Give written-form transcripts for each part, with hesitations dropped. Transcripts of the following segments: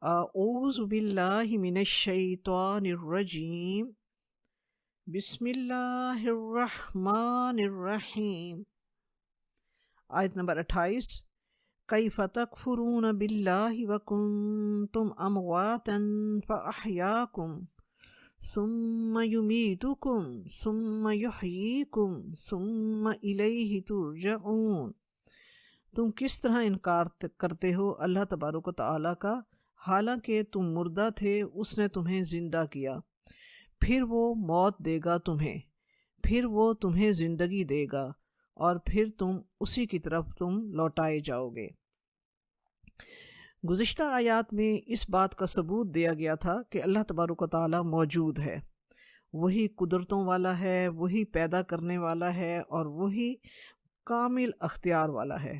اعوذ باللہ من الشیطان الرجیم، بسم اللہ الرحمن الرحیم۔ آیت نمبر 28۔ کیف تکفرون باللہ وکنتم امواتا فاحیاکم ثم یمیتکم ثم یحییکم ثم الیہ ترجعون۔ تم کس طرح انکار کرتے ہو اللہ تبارک و تعالیٰ کا، حالانکہ تم مردہ تھے، اس نے تمہیں زندہ کیا، پھر وہ موت دے گا تمہیں، پھر وہ تمہیں زندگی دے گا، اور پھر تم اسی کی طرف تم لوٹائے جاؤ گے۔ گزشتہ آیات میں اس بات کا ثبوت دیا گیا تھا کہ اللہ تبارک و تعالیٰ موجود ہے، وہی قدرتوں والا ہے، وہی پیدا کرنے والا ہے، اور وہی کامل اختیار والا ہے۔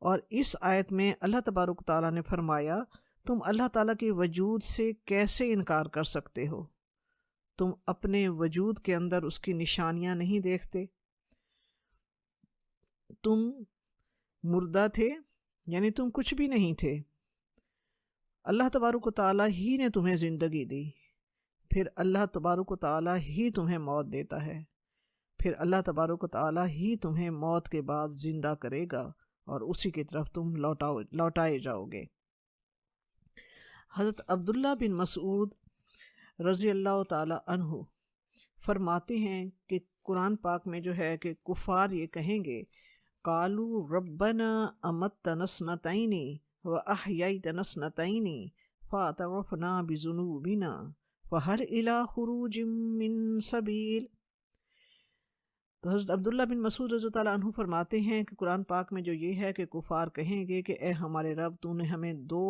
اور اس آیت میں اللہ تبارک و تعالیٰ نے فرمایا، تم اللہ تعالیٰ کے وجود سے کیسے انکار کر سکتے ہو؟ تم اپنے وجود کے اندر اس کی نشانیاں نہیں دیکھتے؟ تم مردہ تھے، یعنی تم کچھ بھی نہیں تھے، اللہ تبارک و تعالیٰ ہی نے تمہیں زندگی دی، پھر اللہ تبارک و تعالیٰ ہی تمہیں موت دیتا ہے، پھر اللہ تبارک و تعالیٰ ہی تمہیں موت کے بعد زندہ کرے گا، اور اسی کی طرف تم لوٹائے جاؤ گے۔ حضرت عبداللہ بن مسعود رضی اللہ تعالی عنہ فرماتے ہیں کہ قرآن پاک میں جو ہے کہ کفار یہ کہیں گے، قالوا ربنا امتنا اثنتین واحییتنا اثنتین فاعترفنا بذنوبنا فہل الی خروج من سبیل۔ تو حضرت عبداللہ بن مسعود رضی اللہ عنہ فرماتے ہیں کہ قرآن پاک میں جو یہ ہے کہ کفار کہیں گے کہ اے ہمارے رب، تو نے ہمیں 2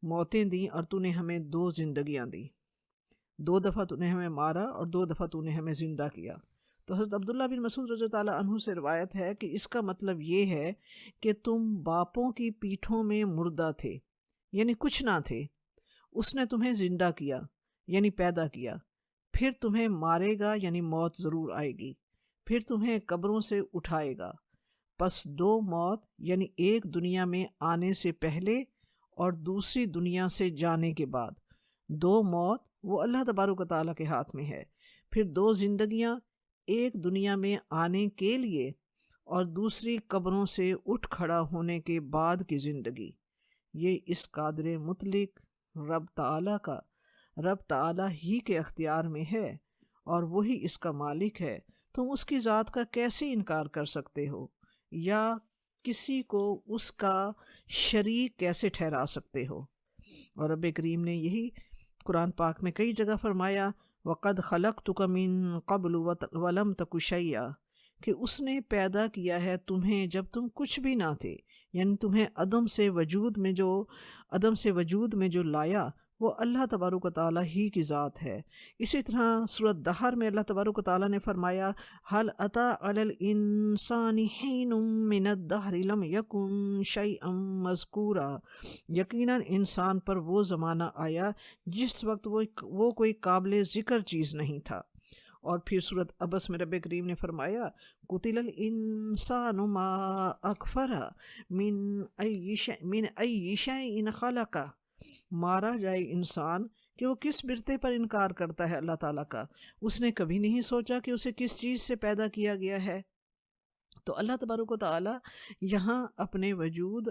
موتیں دیں اور تو نے ہمیں 2 زندگیاں دیں، 2 دفعہ تو نے ہمیں مارا اور 2 دفعہ تو نے ہمیں زندہ کیا۔ تو حضرت عبداللہ بن مسعود رضی اللہ عنہ سے روایت ہے کہ اس کا مطلب یہ ہے کہ تم باپوں کی پیٹھوں میں مردہ تھے، یعنی کچھ نہ تھے، اس نے تمہیں زندہ کیا یعنی پیدا کیا، پھر تمہیں مارے گا یعنی موت ضرور آئے گی، پھر تمہیں قبروں سے اٹھائے گا۔ پس 2 موت یعنی ایک دنیا میں آنے سے پہلے اور دوسری دنیا سے جانے کے بعد، 2 موت وہ اللہ تبارک و تعالیٰ کے ہاتھ میں ہے، پھر 2 زندگیاں، ایک دنیا میں آنے کے لیے اور دوسری قبروں سے اٹھ کھڑا ہونے کے بعد کی زندگی۔ یہ اس قادر مطلق رب تعالیٰ ہی کے اختیار میں ہے، اور وہی اس کا مالک ہے۔ تم اس کی ذات کا کیسے انکار کر سکتے ہو، یا کسی کو اس کا شریک کیسے ٹھہرا سکتے ہو؟ اور رب کریم نے یہی قرآن پاک میں کئی جگہ فرمایا، وَقَدْ خَلَقْتُكَ مِن قَبْلُ وَلَمْ تَكُ شَيْئًا، کہ اس نے پیدا کیا ہے تمہیں جب تم کچھ بھی نہ تھے، یعنی تمہیں عدم سے وجود میں جو لایا وہ اللہ تبارک و تعالیٰ ہی کی ذات ہے۔ اسی طرح سورۃ دہر میں اللہ تبارک و تعالیٰ نے فرمایا، هَلْ أَتَىٰ عَلَى الْإِنسَانِ حِینٌ مِّنَ الدَّهْرِ لَمْ يَكُن شَيْئًا مَّذْکُورًا، یقیناً انسان پر وہ زمانہ آیا جس وقت وہ کوئی قابل ذکر چیز نہیں تھا۔ اور پھر سورۃ عبس میں رب کریم نے فرمایا، قُتِلَ الْإِنسَانُ مَا أَکْفَرَهُ مِنْ أَيِّ شَيْءٍ خَلَقَهُ، مارا جائے انسان کہ وہ کس برتے پر انکار کرتا ہے اللہ تعالیٰ کا، اس نے کبھی نہیں سوچا کہ اسے کس چیز سے پیدا کیا گیا ہے۔ تو اللہ تبارک و تعالیٰ یہاں اپنے وجود،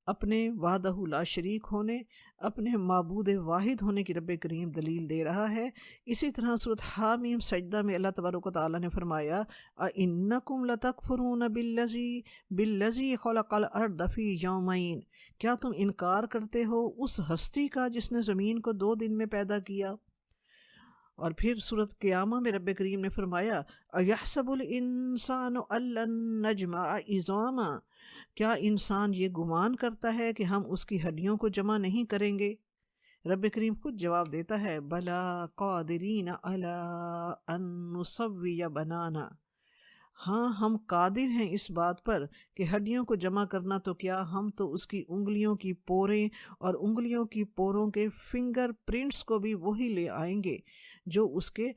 اپنے وحدہ لا شریک ہونے، اپنے معبود واحد ہونے کی رب کریم دلیل دے رہا ہے۔ اسی طرح سورۃ حامیم سجدہ میں اللہ تبارک و تعالیٰ نے فرمایا، اَإِنَّكُمْ لَتَكْفُرُونَ بِالَّذِي خَلَقَ الْأَرْضَ فِي يَوْمَيْنِ، کیا تم انکار کرتے ہو اس ہستی کا جس نے زمین کو 2 دن میں پیدا کیا؟ اور پھر سورۃ قیامہ میں رب کریم نے فرمایا، اَيَحْسَبُ الْإِنسَانُ أَلَّن نَّجْمَعَ عِظَامًا، کیا انسان یہ گمان کرتا ہے کہ ہم اس کی ہڈیوں کو جمع نہیں کریں گے؟ رب کریم خود جواب دیتا ہے، بَلَىٰ قَادِرِينَ عَلَىٰ أَن نُّسَوِّيَ بَنَانًا، ہاں ہم قادر ہیں اس بات پر کہ ہڈیوں کو جمع کرنا تو کیا، ہم تو اس کی انگلیوں کی پوریں اور انگلیوں کی پوروں کے فنگر پرنٹس کو بھی وہی لے آئیں گے جو اس کے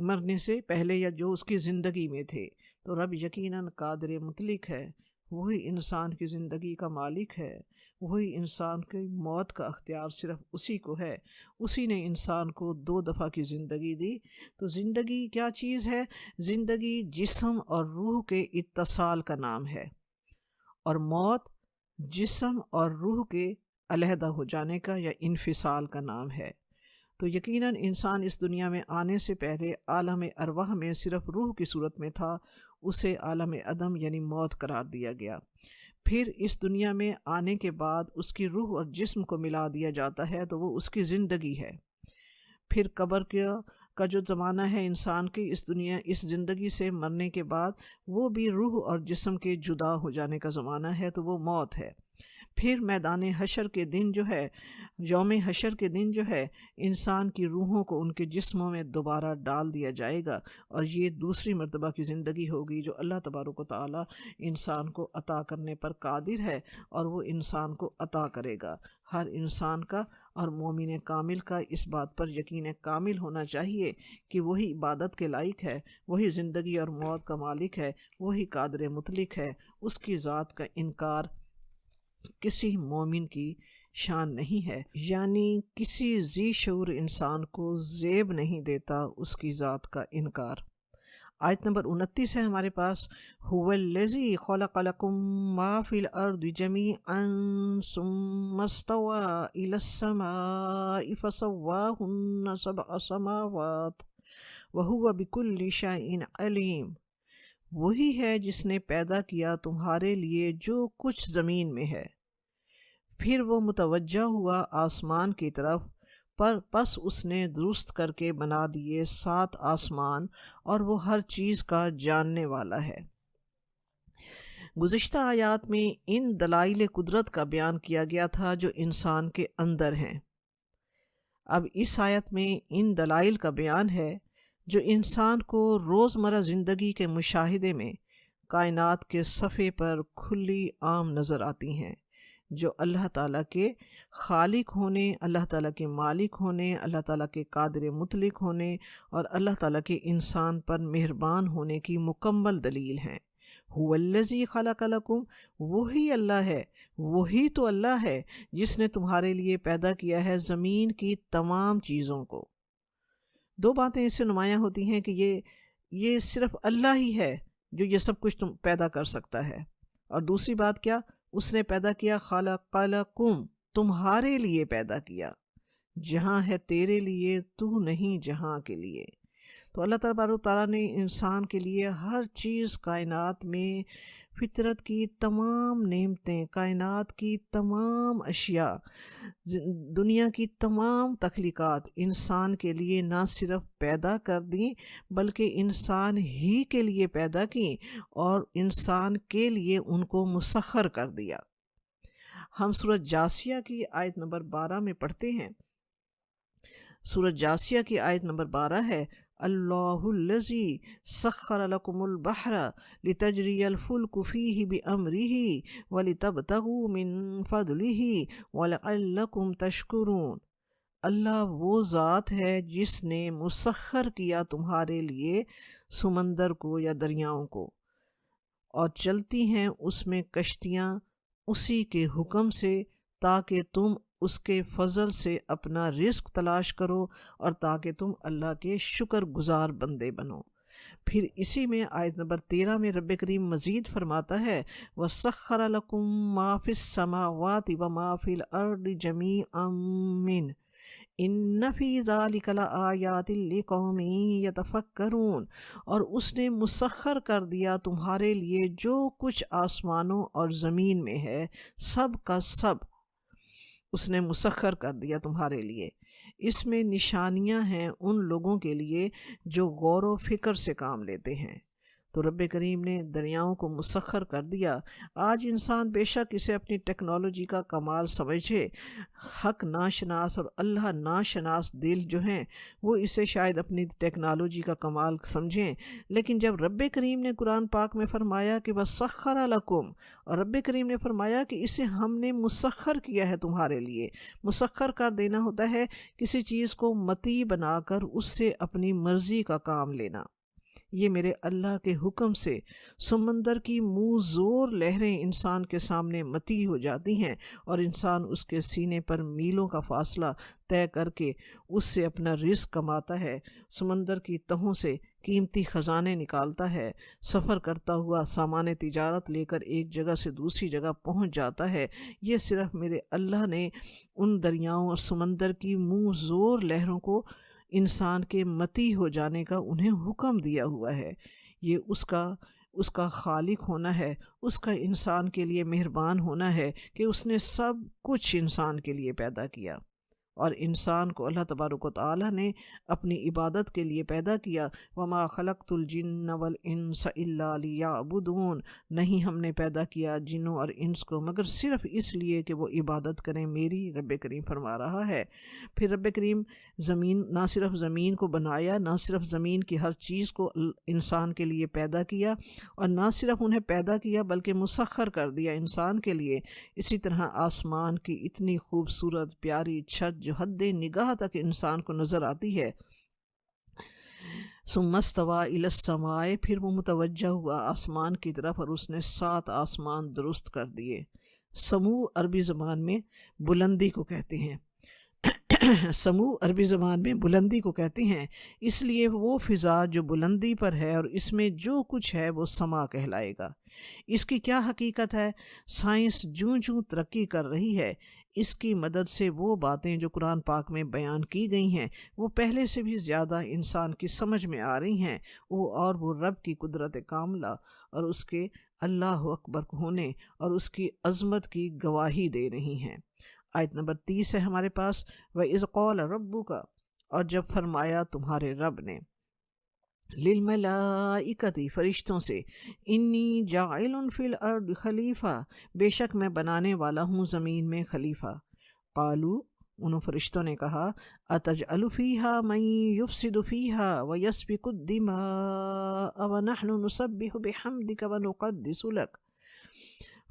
مرنے سے پہلے یا جو اس کی زندگی میں تھے۔ تو رب یقیناً قادر مطلق ہے، وہی انسان کی زندگی کا مالک ہے، وہی انسان کی موت کا اختیار صرف اسی کو ہے۔ اسی نے انسان کو 2 دفعہ کی زندگی دی۔ تو زندگی کیا چیز ہے؟ زندگی جسم اور روح کے اتصال کا نام ہے، اور موت جسم اور روح کے علیحدہ ہو جانے کا یا انفصال کا نام ہے۔ تو یقیناً انسان اس دنیا میں آنے سے پہلے عالم ارواح میں صرف روح کی صورت میں تھا، اسے عالم عدم یعنی موت قرار دیا گیا۔ پھر اس دنیا میں آنے کے بعد اس کی روح اور جسم کو ملا دیا جاتا ہے تو وہ اس کی زندگی ہے۔ پھر قبر کا جو زمانہ ہے انسان کی اس زندگی سے مرنے کے بعد، وہ بھی روح اور جسم کے جدا ہو جانے کا زمانہ ہے، تو وہ موت ہے۔ پھر میدان حشر کے دن جو ہے، یوم حشر کے دن جو ہے، انسان کی روحوں کو ان کے جسموں میں دوبارہ ڈال دیا جائے گا، اور یہ دوسری مرتبہ کی زندگی ہوگی جو اللہ تبارک و تعالی انسان کو عطا کرنے پر قادر ہے، اور وہ انسان کو عطا کرے گا۔ ہر انسان کا اور مومن کامل کا اس بات پر یقین کامل ہونا چاہیے کہ وہی عبادت کے لائق ہے، وہی زندگی اور موت کا مالک ہے، وہی قادر مطلق ہے۔ اس کی ذات کا انکار کسی مومن کی شان نہیں ہے، یعنی کسی ذی شعور انسان کو زیب نہیں دیتا اس کی ذات کا انکار۔ آیت نمبر 29 ہے ہمارے پاس، هو الذی خلق لکم ما فی الارض جمیعا ثم استوى الی السماء فسواہن 7 سماوات وهو بکل شیء علیم۔ وہی ہے جس نے پیدا کیا تمہارے لیے جو کچھ زمین میں ہے، پھر وہ متوجہ ہوا آسمان کی طرف، پس اس نے درست کر کے بنا دیے 7 آسمان، اور وہ ہر چیز کا جاننے والا ہے۔ گزشتہ آیات میں ان دلائل قدرت کا بیان کیا گیا تھا جو انسان کے اندر ہیں۔ اب اس آیت میں ان دلائل کا بیان ہے جو انسان کو روزمرہ زندگی کے مشاہدے میں کائنات کے صفحے پر کھلی عام نظر آتی ہیں، جو اللہ تعالیٰ کے خالق ہونے، اللہ تعالیٰ کے مالک ہونے، اللہ تعالیٰ کے قادر مطلق ہونے، اور اللہ تعالیٰ کے انسان پر مہربان ہونے کی مکمل دلیل ہیں۔ هو الذی خلق لکم، وہی اللہ ہے، وہی تو اللہ ہے جس نے تمہارے لیے پیدا کیا ہے زمین کی تمام چیزوں کو۔ 2 باتیں اس سے نمایاں ہوتی ہیں کہ یہ صرف اللہ ہی ہے جو یہ سب کچھ پیدا کر سکتا ہے، اور دوسری بات کیا؟ اس نے پیدا کیا، خلق لکم، تمہارے لیے پیدا کیا۔ جہاں ہے تیرے لیے، تو نہیں جہاں کے لیے۔ تو اللہ تبارک تعالیٰ نے انسان کے لیے ہر چیز، کائنات میں فطرت کی تمام نعمتیں، کائنات کی تمام اشیاء، دنیا کی تمام تخلیقات انسان کے لیے نہ صرف پیدا کر دیں بلکہ انسان ہی کے لیے پیدا کیں، اور انسان کے لیے ان کو مسخر کر دیا۔ ہم سورۃ جاثیہ کی آیت نمبر 12 میں پڑھتے ہیں، سورۃ جاثیہ کی آیت نمبر 12 ہے، اللہ الذی سخر لکم البحر لتجری الفلک فیہ بامرہ ولتبتغوا من فضلہ ولعلکم تشکرون۔ اللہ وہ ذات ہے جس نے مسخر کیا تمہارے لیے سمندر کو یا دریاؤں کو، اور چلتی ہیں اس میں کشتیاں اسی کے حکم سے، تاکہ تم اس کے فضل سے اپنا رزق تلاش کرو، اور تاکہ تم اللہ کے شکر گزار بندے بنو۔ پھر اسی میں آیت نمبر 13 میں رب کریم مزید فرماتا ہے، وَسَخَّرَ لَكُم مَّا فِي السَّمَاوَاتِ وَمَا فِي الْأَرْضِ جَمِيعًا مِّنْهُ إِنَّ فِي ذَلِكَ لَآيَاتٍ لِقَوْمٍ يَتَفَكَّرُونَ۔ اور اس نے مسخر کر دیا تمہارے لیے جو کچھ آسمانوں اور زمین میں ہے، سب کا سب اس نے مسخر کر دیا تمہارے لیے۔ اس میں نشانیاں ہیں ان لوگوں کے لیے جو غور و فکر سے کام لیتے ہیں۔ تو رب کریم نے دریاؤں کو مسخر کر دیا۔ آج انسان بے شک اسے اپنی ٹیکنالوجی کا کمال سمجھے، حق ناشناس اور اللہ ناشناس دل جو ہیں وہ اسے شاید اپنی ٹیکنالوجی کا کمال سمجھیں، لیکن جب رب کریم نے قرآن پاک میں فرمایا کہ وَسَخَّرَ لَكُمْ، اور رب کریم نے فرمایا کہ اسے ہم نے مسخر کیا ہے تمہارے لیے۔ مسخر کر دینا ہوتا ہے کسی چیز کو مطیع بنا کر اس سے اپنی مرضی کا کام لینا، یہ میرے اللہ کے حکم سے سمندر کی منہ زور لہریں انسان کے سامنے متی ہو جاتی ہیں، اور انسان اس کے سینے پر میلوں کا فاصلہ طے کر کے اس سے اپنا رزق کماتا ہے، سمندر کی تہوں سے قیمتی خزانے نکالتا ہے، سفر کرتا ہوا سامان تجارت لے کر ایک جگہ سے دوسری جگہ پہنچ جاتا ہے۔ یہ صرف میرے اللہ نے ان دریاؤں اور سمندر کی منہ زور لہروں کو انسان کے متی ہو جانے کا انہیں حکم دیا ہوا ہے۔ یہ اس کا خالق ہونا ہے، اس کا انسان کے لیے مہربان ہونا ہے کہ اس نے سب کچھ انسان کے لیے پیدا کیا، اور انسان کو اللہ تبارک و تعالیٰ نے اپنی عبادت کے لیے پیدا کیا۔ وما خلقت الجن والانس الا لیعبدون، نہیں ہم نے پیدا کیا جنوں اور انس کو مگر صرف اس لیے کہ وہ عبادت کریں میری، رب کریم فرما رہا ہے۔ پھر رب کریم نہ صرف زمین کو بنایا، نہ صرف زمین کی ہر چیز کو انسان کے لیے پیدا کیا، اور نہ صرف انہیں پیدا کیا بلکہ مسخر کر دیا انسان کے لیے۔ اسی طرح آسمان کی اتنی خوبصورت پیاری چھت جو حد نگاہ تک انسان کو نظر آتی ہے، ثم استوى الى السماء، پھر وہ متوجہ ہوا آسمان کی طرف اور اس نے 7 آسمان درست کر دیے۔ سمو عربی زبان میں بلندی کو کہتے ہیں، سمو عربی زبان میں بلندی کو کہتے ہیں، اس لیے وہ فضا جو بلندی پر ہے اور اس میں جو کچھ ہے وہ سما کہلائے گا۔ اس کی کیا حقیقت ہے؟ سائنس جوں جوں ترقی کر رہی ہے، اس کی مدد سے وہ باتیں جو قرآن پاک میں بیان کی گئی ہیں وہ پہلے سے بھی زیادہ انسان کی سمجھ میں آ رہی ہیں، وہ رب کی قدرت کاملہ اور اس کے اللہ اکبر ہونے اور اس کی عظمت کی گواہی دے رہی ہیں۔ آیت نمبر 30 ہے ہمارے پاس، وَإِذْ قَالَ رَبُّكَ، اور جب فرمایا تمہارے رب نے، للملائکتی، فرشتوں سے، انی جاعل فی الارض خلیفہ، بے شک میں بنانے والا ہوں زمین میں خلیفہ۔ قالو، انہوں فرشتوں نے کہا، اتجعل فیہا من یفسد فیہا ویسفک الدماء ونحن نسبح بحمدک ونقدس لک۔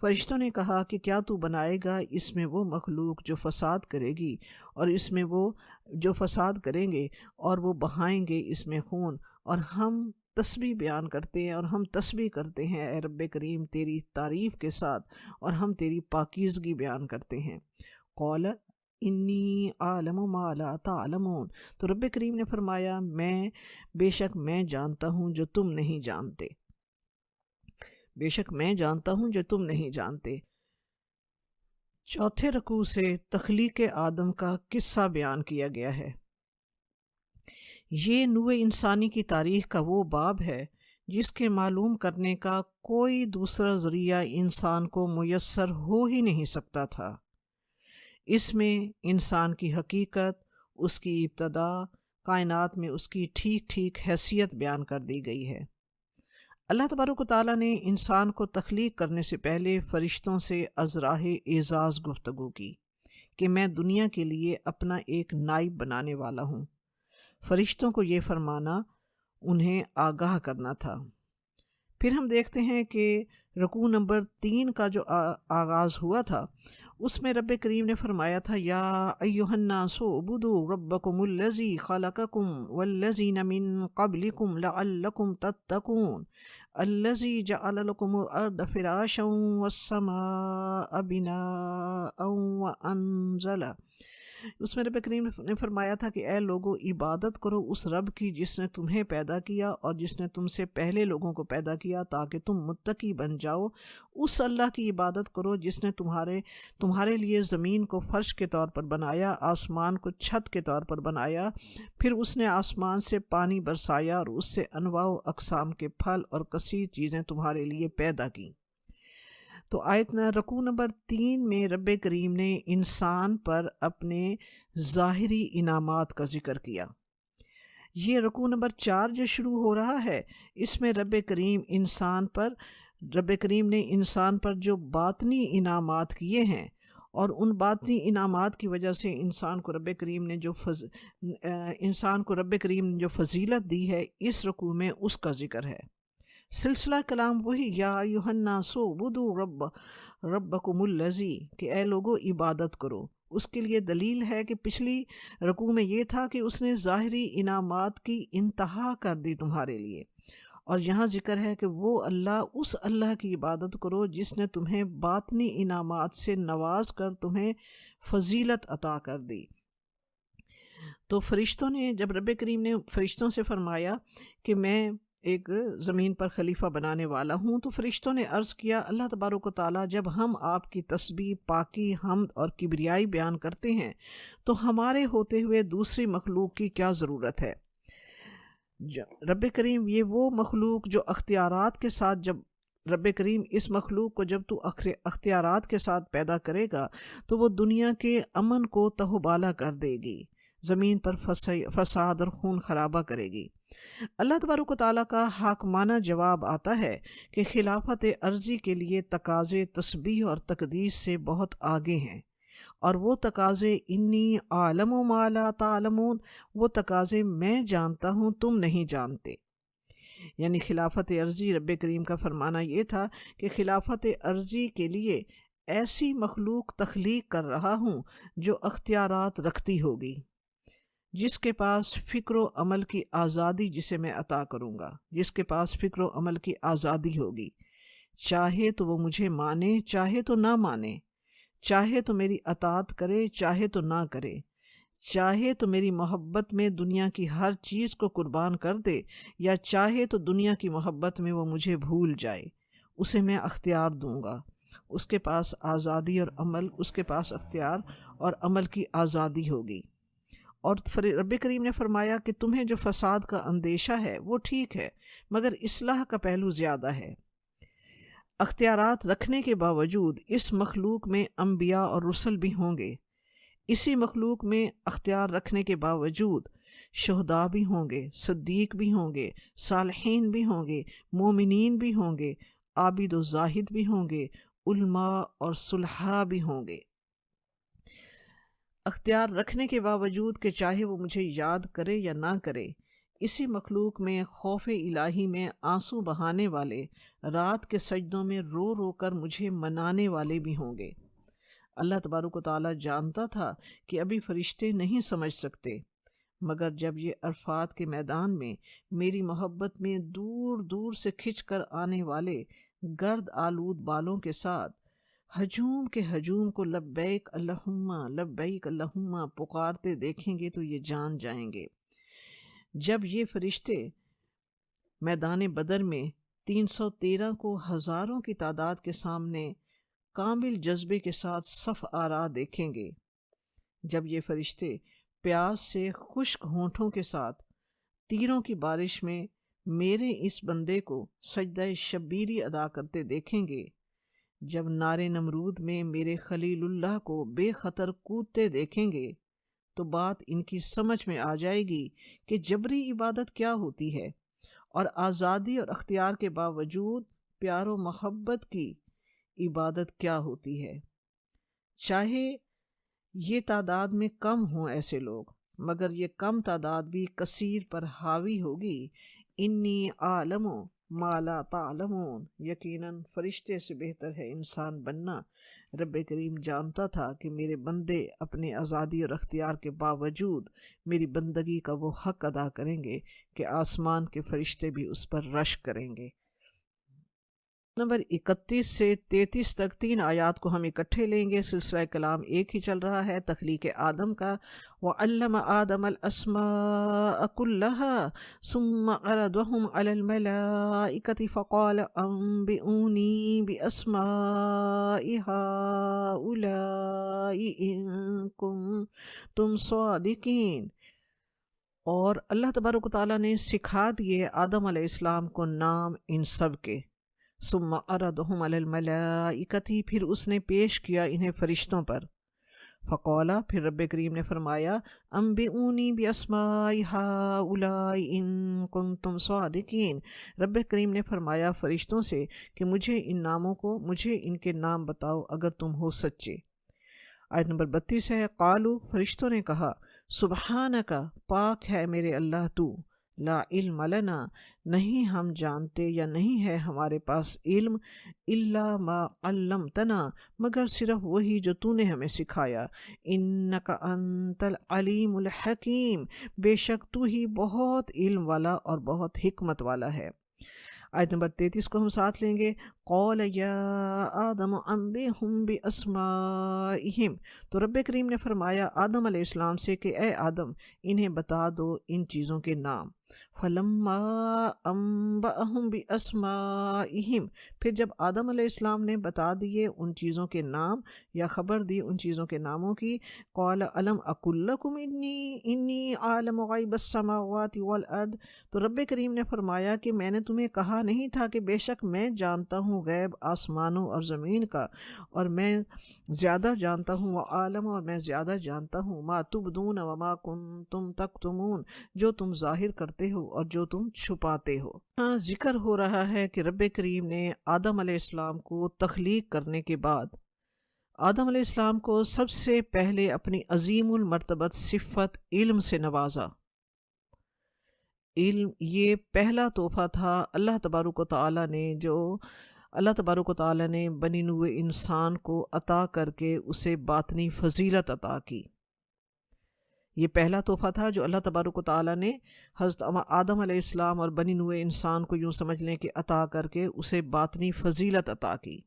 فرشتوں نے کہا کہ کیا تو بنائے گا اس میں وہ مخلوق جو فساد کرے گی، اور اس میں وہ جو فساد کریں گے اور وہ بہائیں گے اس میں خون، اور ہم تسبیح بیان کرتے ہیں اور ہم تسبیح کرتے ہیں اے رب کریم تیری تعریف کے ساتھ، اور ہم تیری پاکیزگی بیان کرتے ہیں۔ قال انی عالم ما لا تعلمون، تو رب کریم نے فرمایا بے شک میں جانتا ہوں جو تم نہیں جانتے، بے شک میں جانتا ہوں جو تم نہیں جانتے۔ چوتھے رکوع سے تخلیق آدم کا قصہ بیان کیا گیا ہے۔ یہ نوع انسانی کی تاریخ کا وہ باب ہے جس کے معلوم کرنے کا کوئی دوسرا ذریعہ انسان کو میسر ہو ہی نہیں سکتا تھا۔ اس میں انسان کی حقیقت، اس کی ابتدا، کائنات میں اس کی ٹھیک ٹھیک حیثیت بیان کر دی گئی ہے۔ اللہ تبارک و تعالیٰ نے انسان کو تخلیق کرنے سے پہلے فرشتوں سے از راہ اعزاز گفتگو کی کہ میں دنیا کے لیے اپنا ایک نائب بنانے والا ہوں۔ فرشتوں کو یہ فرمانا انہیں آگاہ کرنا تھا۔ پھر ہم دیکھتے ہیں کہ رکوع نمبر 3 کا جو آغاز ہوا تھا اس میں رب کریم نے فرمایا تھا، یا ایھا الناس اعبدوا ربکم الذی خلقکم والذین من قبلکم لعلکم تتقون الذی جعل لکم الارض فراشا والسماء بناء وانزل، اس میں رب کریم نے فرمایا تھا کہ اے لوگو عبادت کرو اس رب کی جس نے تمہیں پیدا کیا اور جس نے تم سے پہلے لوگوں کو پیدا کیا تاکہ تم متقی بن جاؤ۔ اس اللہ کی عبادت کرو جس نے تمہارے لیے زمین کو فرش کے طور پر بنایا، آسمان کو چھت کے طور پر بنایا، پھر اس نے آسمان سے پانی برسایا اور اس سے انواع و اقسام کے پھل اور کثیر چیزیں تمہارے لیے پیدا کی۔ تو رکوع نمبر 3 میں رب کریم نے انسان پر اپنے ظاہری انعامات کا ذکر کیا۔ یہ رکوع نمبر 4 جو شروع ہو رہا ہے اس میں رب کریم نے انسان پر جو باطنی انعامات کیے ہیں اور ان باطنی انعامات کی وجہ سے انسان کو رب کریم نے جو فضیلت دی ہے اس رکوع میں اس کا ذکر ہے۔ سلسلہ کلام وہی، یا ایھا الناس اعبدوا ربکم الذی، کہ اے لوگو عبادت کرو۔ اس کے لیے دلیل ہے کہ پچھلی رکوع میں یہ تھا کہ اس نے ظاہری انعامات کی انتہا کر دی تمہارے لیے، اور یہاں ذکر ہے کہ وہ اللہ، اس اللہ کی عبادت کرو جس نے تمہیں باطنی انعامات سے نواز کر تمہیں فضیلت عطا کر دی۔ تو فرشتوں نے، جب رب کریم نے فرشتوں سے فرمایا کہ میں ایک زمین پر خلیفہ بنانے والا ہوں، تو فرشتوں نے عرض کیا اللہ تبارک و تعالیٰ، جب ہم آپ کی تسبیح، پاکی، حمد اور کبریائی بیان کرتے ہیں تو ہمارے ہوتے ہوئے دوسری مخلوق کی کیا ضرورت ہے؟ رب کریم یہ وہ مخلوق جو اختیارات کے ساتھ، جب رب کریم اس مخلوق کو جب تو اختیارات کے ساتھ پیدا کرے گا تو وہ دنیا کے امن کو تہوبالا کر دے گی، زمین پر فساد اور خون خرابہ کرے گی۔ اللہ تبارک و تعالیٰ کا حاکمانہ جواب آتا ہے کہ خلافت ارضی کے لیے تقاضے تسبیح اور تقدیس سے بہت آگے ہیں، اور وہ تقاضے انی عالم و ما لا تعلمون، وہ تقاضے میں جانتا ہوں تم نہیں جانتے۔ یعنی خلافت ارضی، رب کریم کا فرمانا یہ تھا کہ خلافت ارضی کے لیے ایسی مخلوق تخلیق کر رہا ہوں جو اختیارات رکھتی ہوگی، جس کے پاس فکر و عمل کی آزادی جسے میں عطا کروں گا، جس کے پاس فکر و عمل کی آزادی ہوگی، چاہے تو وہ مجھے مانے، چاہے تو نہ مانے، چاہے تو میری اطاعت کرے، چاہے تو نہ کرے، چاہے تو میری محبت میں دنیا کی ہر چیز کو قربان کر دے، یا چاہے تو دنیا کی محبت میں وہ مجھے بھول جائے، اسے میں اختیار دوں گا۔ اس کے پاس آزادی اور عمل، اس کے پاس اختیار اور عمل کی آزادی ہوگی۔ اور رب کریم نے فرمایا کہ تمہیں جو فساد کا اندیشہ ہے وہ ٹھیک ہے، مگر اصلاح کا پہلو زیادہ ہے۔ اختیارات رکھنے کے باوجود اس مخلوق میں انبیاء اور رسل بھی ہوں گے، اسی مخلوق میں اختیار رکھنے کے باوجود شہداء بھی ہوں گے، صدیق بھی ہوں گے، صالحین بھی ہوں گے، مومنین بھی ہوں گے، عابد و زاہد بھی ہوں گے، علماء اور صلحاء بھی ہوں گے۔ اختیار رکھنے کے باوجود کہ چاہے وہ مجھے یاد کرے یا نہ کرے، اسی مخلوق میں خوف الہی میں آنسو بہانے والے، رات کے سجدوں میں رو رو کر مجھے منانے والے بھی ہوں گے۔ اللہ تبارک و تعالیٰ جانتا تھا کہ ابھی فرشتے نہیں سمجھ سکتے، مگر جب یہ عرفات کے میدان میں میری محبت میں دور دور سے کھنچ کر آنے والے گرد آلود بالوں کے ساتھ ہجوم کے ہجوم کو لبیک اللہم پکارتے دیکھیں گے تو یہ جان جائیں گے۔ جب یہ فرشتے میدان بدر میں 313 کو ہزاروں کی تعداد کے سامنے کامل جذبے کے ساتھ صف آرا دیکھیں گے، جب یہ فرشتے پیاس سے خشک ہونٹوں کے ساتھ تیروں کی بارش میں میرے اس بندے کو سجدہ شبیری ادا کرتے دیکھیں گے، جب نار نمرود میں میرے خلیل اللہ کو بے خطر کودتے دیکھیں گے، تو بات ان کی سمجھ میں آ جائے گی کہ جبری عبادت کیا ہوتی ہے، اور آزادی اور اختیار کے باوجود پیار و محبت کی عبادت کیا ہوتی ہے۔ چاہے یہ تعداد میں کم ہوں ایسے لوگ، مگر یہ کم تعداد بھی کثیر پر حاوی ہوگی۔ انی عالم ما لا تعلمون، یقیناً فرشتے سے بہتر ہے انسان بننا۔ رب کریم جانتا تھا کہ میرے بندے اپنے آزادی اور اختیار کے باوجود میری بندگی کا وہ حق ادا کریں گے کہ آسمان کے فرشتے بھی اس پر رشک کریں گے۔ نمبر 31 سے 33 تک 3 آیات کو ہم اکٹھے لیں گے۔ سلسلہ کلام ایک ہی چل رہا ہے، تخلیق آدم کا۔ وَعَلَّمَ آدَمَ الْأَسْمَاءَ كُلَّهَا ثُمَّ عَرَضَهُمْ عَلَى الْمَلَائِكَةِ فَقَالَ أَنبِئُونِي بِأَسْمَاءِ هَؤُلَاءِ إِن كُنتُمْ صَادِقِينَ۔ اور اللہ تبارک و تعالیٰ نے سکھا دیے آدم علیہ السلام کو نام ان سب کے۔ ثم عرضهم علی الملائکۃ، پھر اس نے پیش کیا انہیں فرشتوں پر۔ فقالا، پھر رب کریم نے فرمایا، انبئونی باسماء ہؤلاء ان کنتم صادقین، رب کریم نے فرمایا فرشتوں سے کہ مجھے ان ناموں کو، مجھے ان کے نام بتاؤ اگر تم ہو سچے۔ آیت نمبر 32 ہے، قالو، فرشتوں نے کہا، سبحانک، پاک ہے میرے اللہ تو، لا علم لنا، نہیں ہم جانتے یا نہیں ہے ہمارے پاس علم، الا ما علمتنا، مگر صرف وہی جو تو نے ہمیں سکھایا، انک انت العلیم الحکیم، بے شک تو ہی بہت علم والا اور بہت حکمت والا ہے۔ آیت نمبر 33 کو ہم ساتھ لیں گے، قال یا آدم انبئہم باسمائہم، تو رب کریم نے فرمایا آدم علیہ السلام سے کہ اے آدم انہیں بتا دو ان چیزوں کے نام۔ فلما انبأہم باسمائہم، پھر جب آدم علیہ السلام نے بتا دیے ان چیزوں کے نام یا خبر دی ان چیزوں کے ناموں کی، قال الم اقل لکم انی عالم غیب السماوات والارض، تو رب کریم نے فرمایا کہ میں نے تمہیں کہا نہیں تھا کہ بے شک میں جانتا ہوں غیب آسمانوں اور زمین کا، اور میں زیادہ جانتا ہوں، وعالم، اور میں زیادہ جانتا ہوں، ما تبدون وما کنتم تکتمون، جو تم ظاہر کرتے ہو اور جو تم چھپاتے ہو۔ ہاں ذکر ہو رہا ہے کہ رب کریم نے آدم علیہ السلام کو تخلیق کرنے کے بعد آدم علیہ السلام کو سب سے پہلے اپنی عظیم المرتبت صفت علم سے نوازا۔ علم یہ پہلا تحفہ تھا اللہ تبارک و تعالیٰ نے، جو اللہ تبارک و تعالیٰ نے بنی نوع انسان کو عطا کر کے اسے باطنی فضیلت عطا کی۔ یہ پہلا تحفہ تھا جو اللہ تبارک و تعالیٰ نے حضرت آدم علیہ السلام اور بنی نوع انسان کو یوں سمجھ لیں کہ عطا کر کے اسے باطنی فضیلت عطا کی۔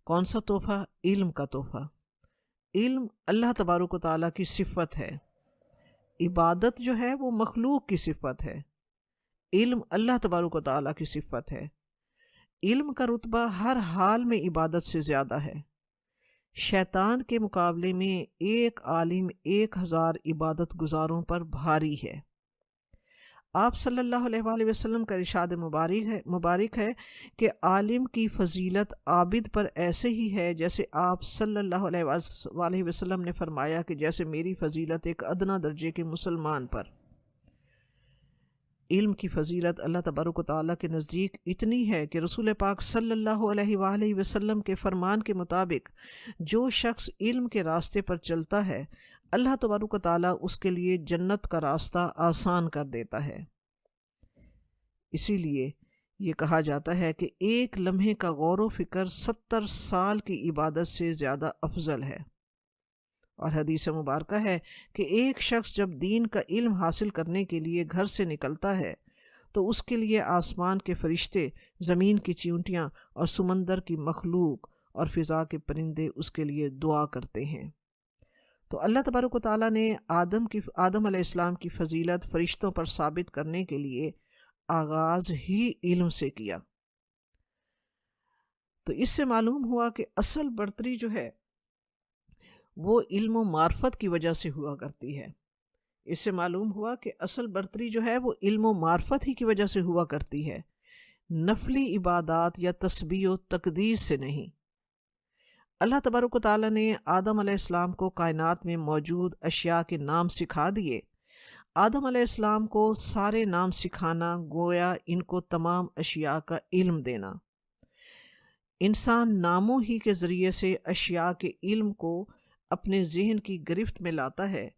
کون سا تحفہ؟ علم کا تحفہ۔ علم اللہ تبارک و تعالیٰ کی صفت ہے، عبادت جو ہے وہ مخلوق کی صفت ہے، علم اللہ تبارک و تعالیٰ کی صفت ہے۔ علم کا رتبہ ہر حال میں عبادت سے زیادہ ہے۔ شیطان کے مقابلے میں ایک عالم 1000 عبادت گزاروں پر بھاری ہے۔ آپ صلی اللہ علیہ وآلہ وسلم کا ارشاد مبارک ہے کہ عالم کی فضیلت عابد پر ایسے ہی ہے جیسے آپ صلی اللہ علیہ وآلہ وسلم نے فرمایا کہ جیسے میری فضیلت ایک ادنا درجے کے مسلمان پر۔ علم کی فضیلت اللہ تبارک و تعالیٰ کے نزدیک اتنی ہے کہ رسول پاک صلی اللہ علیہ وآلہ وسلم کے فرمان کے مطابق جو شخص علم کے راستے پر چلتا ہے، اللہ تبارک و تعالیٰ اس کے لیے جنت کا راستہ آسان کر دیتا ہے۔ اسی لیے یہ کہا جاتا ہے کہ ایک لمحے کا غور و فکر 70 سال کی عبادت سے زیادہ افضل ہے۔ اور حدیث مبارکہ ہے کہ ایک شخص جب دین کا علم حاصل کرنے کے لیے گھر سے نکلتا ہے تو اس کے لیے آسمان کے فرشتے، زمین کی چیونٹیاں اور سمندر کی مخلوق اور فضا کے پرندے اس کے لیے دعا کرتے ہیں۔ تو اللہ تبارک و تعالیٰ نے آدم علیہ السلام کی فضیلت فرشتوں پر ثابت کرنے کے لیے آغاز ہی علم سے کیا۔ تو اس سے معلوم ہوا کہ اصل برتری جو ہے وہ علم و معرفت کی وجہ سے ہوا کرتی ہے۔ اس سے معلوم ہوا کہ اصل برتری جو ہے وہ علم و معرفت ہی کی وجہ سے ہوا کرتی ہے، نفلی عبادات یا تسبیح و تقدیس سے نہیں۔ اللہ تبارک و تعالیٰ نے آدم علیہ السلام کو کائنات میں موجود اشیاء کے نام سکھا دیے۔ آدم علیہ السلام کو سارے نام سکھانا گویا ان کو تمام اشیاء کا علم دینا۔ انسان ناموں ہی کے ذریعے سے اشیاء کے علم کو اپنے ذہن کی گرفت میں لاتا ہے۔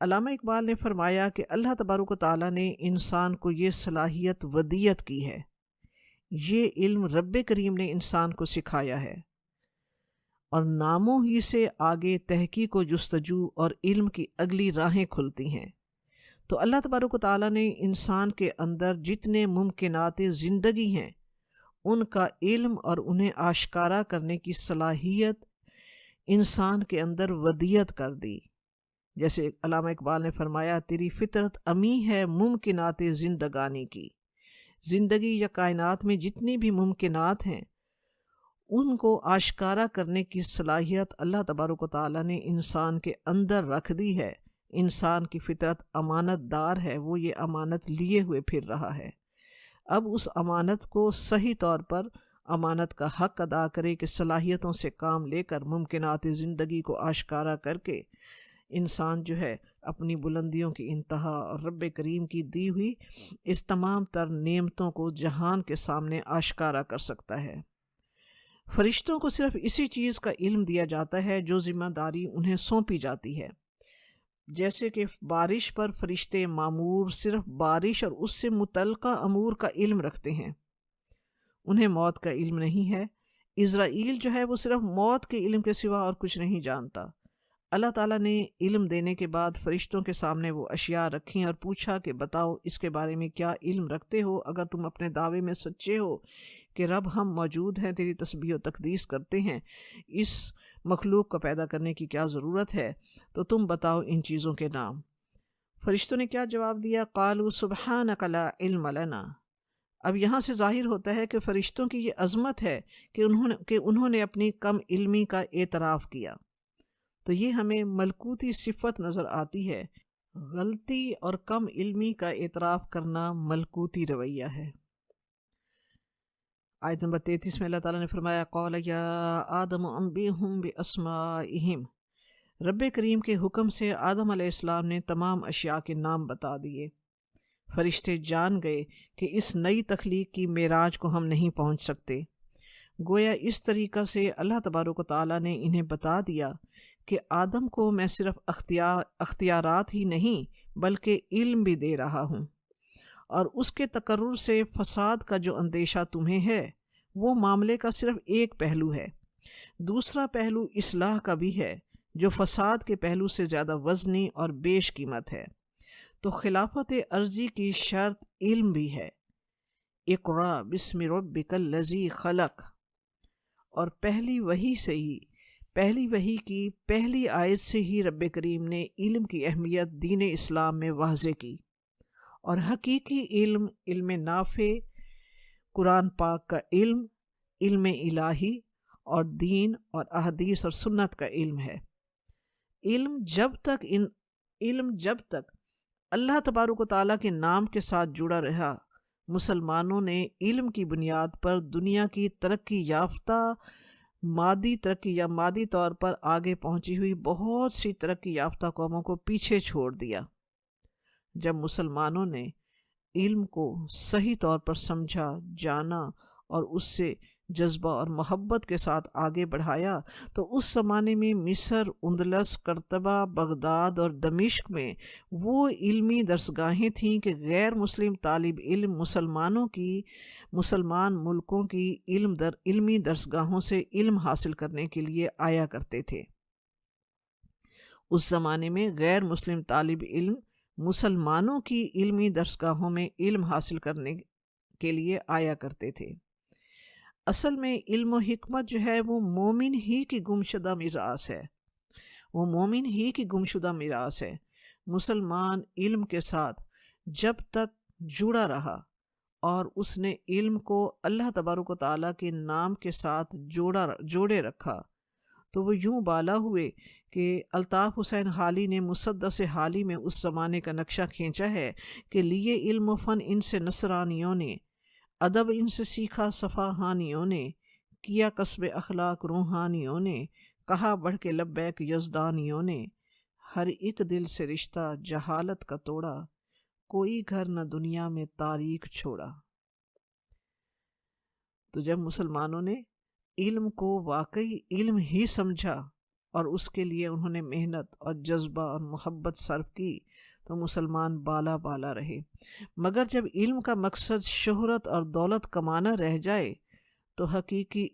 علامہ اقبال نے فرمایا کہ اللہ تبارک و تعالیٰ نے انسان کو یہ صلاحیت ودیت کی ہے، یہ علم رب کریم نے انسان کو سکھایا ہے، اور ناموں ہی سے آگے تحقیق و جستجو اور علم کی اگلی راہیں کھلتی ہیں۔ تو اللہ تبارک و تعالیٰ نے انسان کے اندر جتنے ممکنات زندگی ہیں ان کا علم اور انہیں آشکارا کرنے کی صلاحیت انسان کے اندر ودیت کر دی۔ جیسے علامہ اقبال نے فرمایا، تیری فطرت امی ہے ممکنات زندگانی کی، زندگی یا کائنات میں جتنی بھی ممکنات ہیں ان کو آشکارا کرنے کی صلاحیت اللہ تبارک و تعالیٰ نے انسان کے اندر رکھ دی ہے۔ انسان کی فطرت امانت دار ہے، وہ یہ امانت لیے ہوئے پھر رہا ہے۔ اب اس امانت کو صحیح طور پر امانت کا حق ادا کرے کہ صلاحیتوں سے کام لے کر ممکنات زندگی کو آشکارا کر کے انسان جو ہے اپنی بلندیوں کی انتہا اور رب کریم کی دی ہوئی اس تمام تر نعمتوں کو جہان کے سامنے آشکارا کر سکتا ہے۔ فرشتوں کو صرف اسی چیز کا علم دیا جاتا ہے جو ذمہ داری انہیں سونپی جاتی ہے۔ جیسے کہ بارش پر فرشتے مامور صرف بارش اور اس سے متعلقہ امور کا علم رکھتے ہیں، انہیں موت کا علم نہیں ہے۔ اسرائیل جو ہے وہ صرف موت کے علم کے سوا اور کچھ نہیں جانتا۔ اللہ تعالیٰ نے علم دینے کے بعد فرشتوں کے سامنے وہ اشیاء رکھیں اور پوچھا کہ بتاؤ اس کے بارے میں کیا علم رکھتے ہو؟ اگر تم اپنے دعوے میں سچے ہو کہ رب ہم موجود ہیں، تیری تسبیح و تقدیس کرتے ہیں، اس مخلوق کو پیدا کرنے کی کیا ضرورت ہے، تو تم بتاؤ ان چیزوں کے نام۔ فرشتوں نے کیا جواب دیا؟ قالوا سبحانک لا علم لنا۔ اب یہاں سے ظاہر ہوتا ہے کہ فرشتوں کی یہ عظمت ہے کہ انہوں نے اپنی کم علمی کا اعتراف کیا۔ تو یہ ہمیں ملکوتی صفت نظر آتی ہے، غلطی اور کم علمی کا اعتراف کرنا ملکوتی رویہ ہے۔ آیت نمبر 33 میں اللہ تعالیٰ نے فرمایا قال یا آدم انبئہم باسمائہم۔ رب کریم کے حکم سے آدم علیہ السلام نے تمام اشیاء کے نام بتا دیے۔ فرشتے جان گئے کہ اس نئی تخلیق کی معراج کو ہم نہیں پہنچ سکتے، گویا اس طریقہ سے اللہ تبارک و تعالیٰ نے انہیں بتا دیا کہ آدم کو میں صرف اختیارات ہی نہیں بلکہ علم بھی دے رہا ہوں، اور اس کے تقرر سے فساد کا جو اندیشہ تمہیں ہے وہ معاملے کا صرف ایک پہلو ہے، دوسرا پہلو اصلاح کا بھی ہے جو فساد کے پہلو سے زیادہ وزنی اور بیش قیمت ہے۔ تو خلافت عرضی کی شرط علم بھی ہے۔ اقرا بسم ربک الذی خلق، اور پہلی وحی کی پہلی آیت سے ہی رب کریم نے علم کی اہمیت دین اسلام میں واضح کی، اور حقیقی علم، علم نافع، قرآن پاک کا علم، علم الہی اور دین اور احادیث اور سنت کا علم ہے۔ علم جب تک اللہ تبارک و تعالیٰ کے نام کے ساتھ جڑا رہا، مسلمانوں نے علم کی بنیاد پر دنیا کی ترقی یافتہ مادی ترقی یا مادی طور پر آگے پہنچی ہوئی بہت سی ترقی یافتہ قوموں کو پیچھے چھوڑ دیا۔ جب مسلمانوں نے علم کو صحیح طور پر سمجھا، جانا اور اس سے جذبہ اور محبت کے ساتھ آگے بڑھایا، تو اس زمانے میں مصر، اندلس، قرطبہ، بغداد اور دمشق میں وہ علمی درسگاہیں تھیں کہ غیر مسلم طالب علم مسلمان ملکوں کی علمی درسگاہوں سے علم حاصل کرنے کے لیے آیا کرتے تھے۔ اس زمانے میں غیر مسلم طالب علم مسلمانوں کی علمی درسگاہوں میں علم حاصل کرنے کے لیے آیا کرتے تھے۔ اصل میں علم و حکمت جو ہے وہ مومن ہی کی گمشدہ میراث ہے، مسلمان علم کے ساتھ جب تک جڑا رہا اور اس نے علم کو اللہ تبارک و تعالیٰ کے نام کے ساتھ جوڑے رکھا، تو وہ یوں بالا ہوئے کہ الطاف حسین حالی نے مسدس حالی میں اس زمانے کا نقشہ کھینچا ہے کہ لیے علم و فن ان سے نصرانیوں نے، ادب ان سے سیکھا صفاہانیوں نے، کیا کسب اخلاق روحانیوں نے، کہا بڑھ کے لبیک یزدانیوں نے، ہر ایک دل سے رشتہ جہالت کا توڑا، کوئی گھر نہ دنیا میں تاریک چھوڑا۔ تو جب مسلمانوں نے علم کو واقعی علم ہی سمجھا اور اس کے لیے انہوں نے محنت اور جذبہ اور محبت صرف کی، تو مسلمان بالا رہے۔ مگر جب علم کا مقصد شہرت اور دولت کمانا رہ جائے تو حقیقی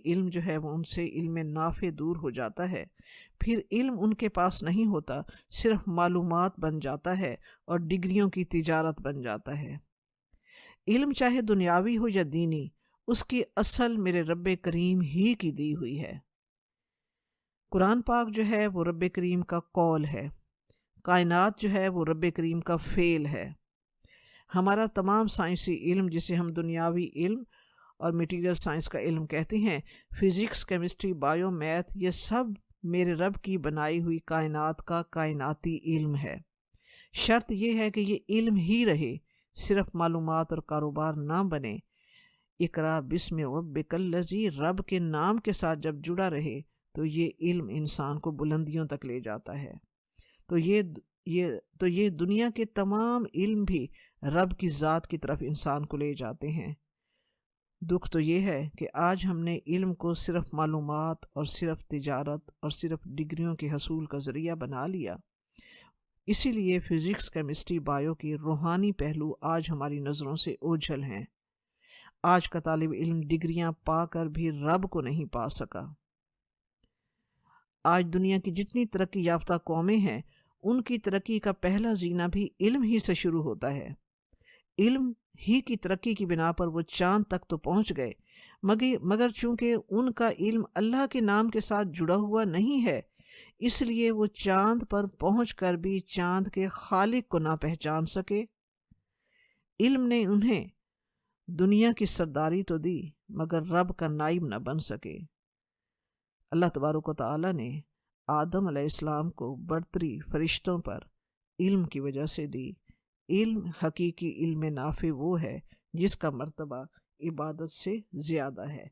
علم جو ہے وہ ان سے علم نافع دور ہو جاتا ہے، پھر علم ان کے پاس نہیں ہوتا، صرف معلومات بن جاتا ہے اور ڈگریوں کی تجارت بن جاتا ہے۔ علم چاہے دنیاوی ہو یا دینی، اس کی اصل میرے رب کریم ہی کی دی ہوئی ہے۔ قرآن پاک جو ہے وہ رب کریم کا قول ہے، کائنات جو ہے وہ رب کریم کا فعل ہے۔ ہمارا تمام سائنسی علم جسے ہم دنیاوی علم اور میٹیریل سائنس کا علم کہتے ہیں، فزکس، کیمسٹری، بایو، میتھ، یہ سب میرے رب کی بنائی ہوئی کائنات کا کائناتی علم ہے۔ شرط یہ ہے کہ یہ علم ہی رہے، صرف معلومات اور کاروبار نہ بنے۔ اقرا بسم ربک الذی، رب کے نام کے ساتھ جب جڑا رہے تو یہ علم انسان کو بلندیوں تک لے جاتا ہے۔ تو یہ دنیا کے تمام علم بھی رب کی ذات کی طرف انسان کو لے جاتے ہیں۔ دکھ تو یہ ہے کہ آج ہم نے علم کو صرف معلومات اور صرف تجارت اور صرف ڈگریوں کے حصول کا ذریعہ بنا لیا۔ اسی لیے فزکس، کیمسٹری، بایو کی روحانی پہلو آج ہماری نظروں سے اوجھل ہیں۔ آج کا طالب علم ڈگریاں پا کر بھی رب کو نہیں پا سکا۔ آج دنیا کی جتنی ترقی یافتہ قومیں ہیں ان کی ترقی کا پہلا زینہ بھی علم ہی سے شروع ہوتا ہے۔ علم ہی کی ترقی کی بنا پر وہ چاند تک تو پہنچ گئے، مگر چونکہ ان کا علم اللہ کے نام کے ساتھ جڑا ہوا نہیں ہے، اس لیے وہ چاند پر پہنچ کر بھی چاند کے خالق کو نہ پہچان سکے۔ علم نے انہیں دنیا کی سرداری تو دی مگر رب کا نائب نہ بن سکے۔ اللہ تبارک و تعالی نے آدم علیہ السلام کو برتری فرشتوں پر علم کی وجہ سے دی۔ علم، حقیقی علم نافع وہ ہے جس کا مرتبہ عبادت سے زیادہ ہے۔